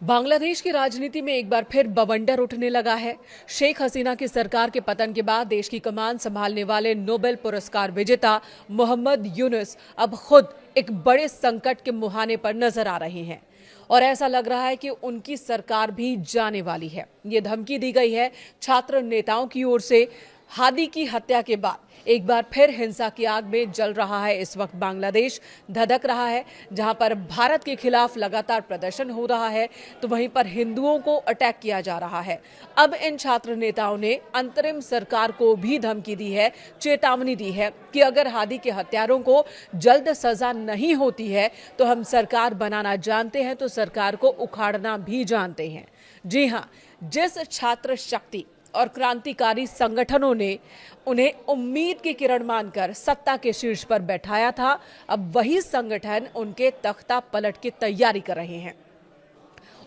बांग्लादेश की राजनीति में एक बार फिर बवंडर उठने लगा है। शेख हसीना की सरकार के पतन के बाद देश की कमान संभालने वाले नोबेल पुरस्कार विजेता मोहम्मद यूनुस अब खुद एक बड़े संकट के मुहाने पर नजर आ रहे हैं और ऐसा लग रहा है कि उनकी सरकार भी जाने वाली है। ये धमकी दी गई है छात्र नेताओं की ओर से। हादी की हत्या के बाद एक बार फिर हिंसा की आग में जल रहा है। इस वक्त बांग्लादेश धधक रहा है, जहां पर भारत के खिलाफ लगातार प्रदर्शन हो रहा है तो वहीं पर हिंदुओं को अटैक किया जा रहा है। अब इन छात्र नेताओं ने अंतरिम सरकार को भी धमकी दी है, चेतावनी दी है कि अगर हादी के हत्यारों को जल्द सजा नहीं होती है तो हम सरकार बनाना जानते हैं, तो सरकार को उखाड़ना भी जानते हैं। जी हां, जिस छात्र शक्ति और क्रांतिकारी संगठनों ने उन्हें उम्मीद की किरण मानकर सत्ता के शीर्ष पर बैठाया था, अब वही संगठन उनके तख्ता पलट की तैयारी कर रहे हैं।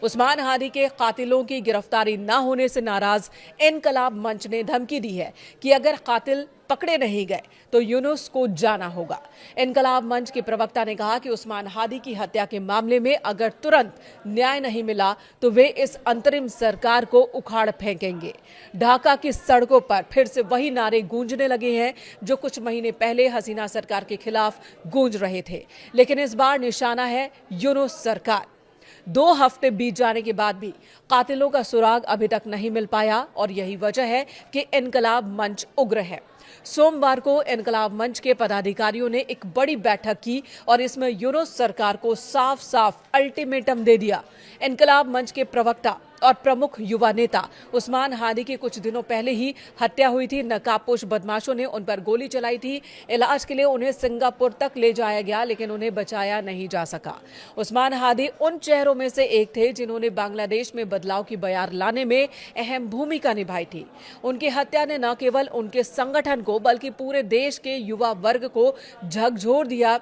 उस्मान हादी के कातिलों की गिरफ्तारी न होने से नाराज इनकलाब मंच ने धमकी दी है कि अगर कातिल पकड़े नहीं गए तो यूनुस को जाना होगा। इनकलाब मंच के प्रवक्ता ने कहा कि उस्मान हादी की हत्या के मामले में अगर तुरंत न्याय नहीं मिला तो वे इस अंतरिम सरकार को उखाड़ फेंकेंगे। ढाका की सड़कों पर फिर से वही नारे गूंजने लगे हैं जो कुछ महीने पहले हसीना सरकार के खिलाफ गूंज रहे थे, लेकिन इस बार निशाना है यूनुस सरकार। 2 हफ्ते बीत जाने के बाद भी कातिलों का सुराग अभी तक नहीं मिल पाया और यही वजह है कि इनकलाब मंच उग्र है। सोमवार को इनकलाब मंच के पदाधिकारियों ने एक बड़ी बैठक की और इसमें यूनुस सरकार को साफ साफ अल्टीमेटम दे दिया। इनकलाब मंच के प्रवक्ता और प्रमुख युवा नेता उस्मान हादी की कुछ दिनों पहले ही हत्या हुई थी। नकाबपोश बदमाशों ने उन पर गोली चलाई थी। इलाज के लिए उन्हें सिंगापुर तक ले जाया गया, लेकिन उन्हें बचाया नहीं जा सका। उस्मान हादी उन चेहरों में से एक थे जिन्होंने बांग्लादेश में बदलाव की बयार लाने में अहम भूमिका निभाई थी। उनकी हत्या ने न केवल उनके संगठन को बल्कि पूरे देश के युवा वर्ग को झकझोर दिया।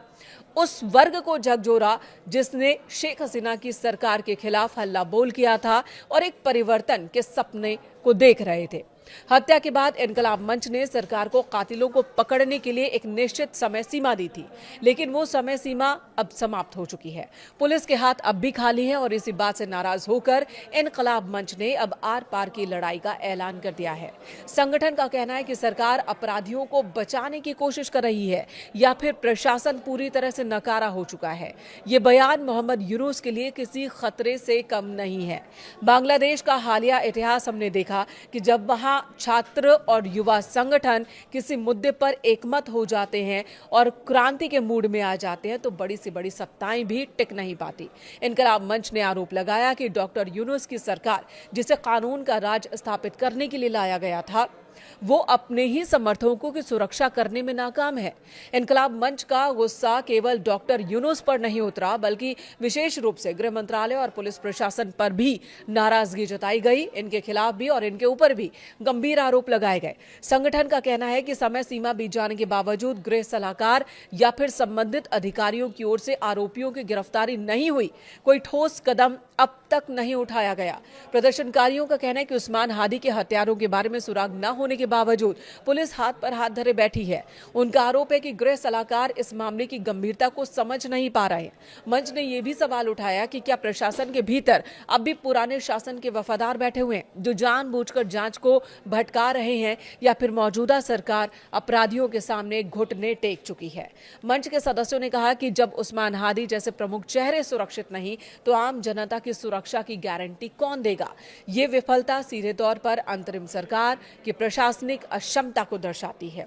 उस वर्ग को झकझोरा जिसने शेख हसीना की सरकार के खिलाफ हल्ला बोल किया था और एक परिवर्तन के सपने को देख रहे थे। हत्या के बाद इनकलाब मंच ने सरकार को कातिलों को पकड़ने के लिए एक निश्चित समय सीमा दी थी, लेकिन वो समय सीमा अब समाप्त हो चुकी है। पुलिस के हाथ अब भी खाली हैं और इसी बात से नाराज होकर इनकलाब मंच ने अब आर पार की लड़ाई का ऐलान कर दिया है। संगठन का कहना है कि सरकार अपराधियों को बचाने की कोशिश कर रही है या फिर प्रशासन पूरी तरह से नकारा हो चुका है। ये बयान मोहम्मद यूनुस के लिए किसी खतरे से कम नहीं है। बांग्लादेश का हालिया इतिहास हमने देखा कि जब वहां छात्र और युवा संगठन किसी मुद्दे पर एकमत हो जाते हैं और क्रांति के मूड में आ जाते हैं तो बड़ी से बड़ी सत्ताएं भी टिक नहीं पाती। इनकलाब मंच ने आरोप लगाया कि डॉक्टर यूनुस की सरकार, जिसे कानून का राज स्थापित करने के लिए लाया गया था, वो अपने ही समर्थकों की सुरक्षा करने में नाकाम है। इनकलाब मंच का गुस्सा केवल डॉक्टर यूनुस पर नहीं उतरा, बल्कि विशेष रूप से गृह मंत्रालय और पुलिस प्रशासन पर भी नाराजगी जताई गई। इनके खिलाफ भी और इनके ऊपर भी गंभीर आरोप लगाए गए। संगठन का कहना है कि समय सीमा बीत जाने के बावजूद गृह सलाहकार या फिर संबंधित अधिकारियों की ओर से आरोपियों की गिरफ्तारी नहीं हुई, कोई ठोस कदम अब तक नहीं उठाया गया। प्रदर्शनकारियों का कहना है कि उस्मान हादी के हत्यारों के बारे में सुराग न होने के बावजूद पुलिस हाथ पर हाथ धरे बैठी है। उनका आरोप है कि गृह सलाहकार इस मामले की गंभीरता को समझ नहीं पा रहे हैं। मंच ने यह भी सवाल उठाया कि क्या प्रशासन के भीतर अब भी पुराने शासन के वफादार बैठे हुए हैं जो जानबूझकर जांच को भटका रहे हैं, या फिर मौजूदा सरकार अपराधियों के सामने घुटने टेक चुकी है। मंच के सदस्यों ने कहा कि जब उस्मान हादी जैसे प्रमुख चेहरे सुरक्षित नहीं तो आम जनता की सुरक्षा की गारंटी कौन देगा। ये विफलता सीधे तौर पर अंतरिम सरकार की प्रशासनिक अक्षमता को दर्शाती है।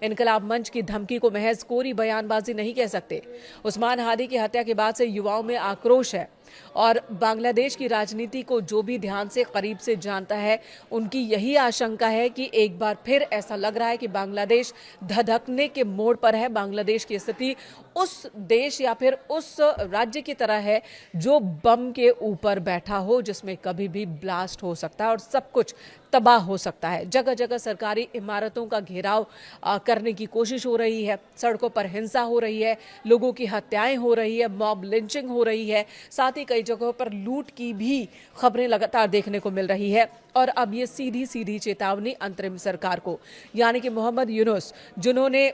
इनकलाब मंच की धमकी को महज कोरी बयानबाजी नहीं कह सकते। उस्मान हादी की हत्या के बाद से युवाओं में आक्रोश है और बांग्लादेश की राजनीति को जो भी ध्यान से करीब से जानता है उनकी यही आशंका है कि एक बार फिर ऐसा लग रहा है कि बांग्लादेश धधकने के मोड़ पर है। बांग्लादेश की स्थिति उस देश या फिर उस राज्य की तरह है जो बम के ऊपर बैठा हो, जिसमें कभी भी ब्लास्ट हो सकता है और सब कुछ तबाह हो सकता है। जगह जगह सरकारी इमारतों का घेराव करने की कोशिश हो रही है, सड़कों पर हिंसा हो रही है, लोगों की हत्याएं हो रही है, मॉब लिंचिंग हो रही है, साथ ही कई जगहों पर लूट की भी खबरें लगातार देखने को मिल रही है। और अब ये सीधी सीधी चेतावनी अंतरिम सरकार को, यानी कि मोहम्मद यूनुस, जिन्होंने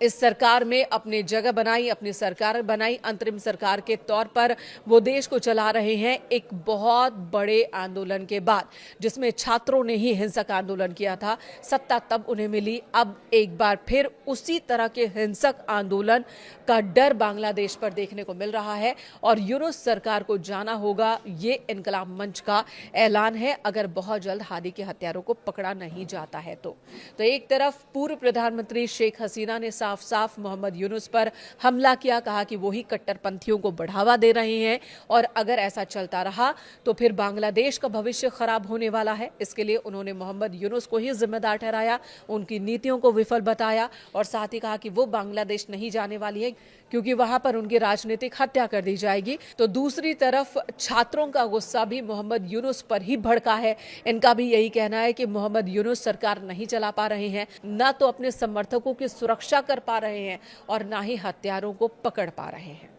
इस सरकार में अपनी जगह बनाई, अपनी सरकार बनाई, अंतरिम सरकार के तौर पर वो देश को चला रहे हैं एक बहुत बड़े आंदोलन के बाद, जिसमें छात्रों ने ही हिंसक आंदोलन किया था। सत्ता तब उन्हें मिली, अब एक बार फिर उसी तरह के हिंसक आंदोलन का डर बांग्लादेश पर देखने को मिल रहा है और यूनुस सरकार को जाना होगा। ये इनकलाब मंच का ऐलान है अगर बहुत जल्द हादी के हत्यारों को पकड़ा नहीं जाता है तो एक तरफ पूर्व प्रधानमंत्री शेख हसीना ने साफ साफ मोहम्मद यूनुस पर हमला किया, कहा कि वो ही कट्टरपंथियों को बढ़ावा दे रहे हैं और अगर ऐसा चलता रहा तो फिर बांग्लादेश का भविष्य खराब होने वाला है। इसके लिए उन्होंने मोहम्मद यूनुस को ही जिम्मेदार ठहराया, उनकी नीतियों को विफल बताया और साथ ही कहा कि वो बांग्लादेश नहीं जाने वाली है क्योंकि वहां पर उनकी राजनीतिक हत्या कर दी जाएगी। तो दूसरी तरफ छात्रों का गुस्सा भी मोहम्मद यूनुस पर ही भड़का है। इनका भी यही कहना है कि मोहम्मद यूनुस सरकार नहीं चला पा रहे हैं, ना तो अपने समर्थकों की सुरक्षा कर पा रहे हैं और ना ही हत्यारों को पकड़ पा रहे हैं।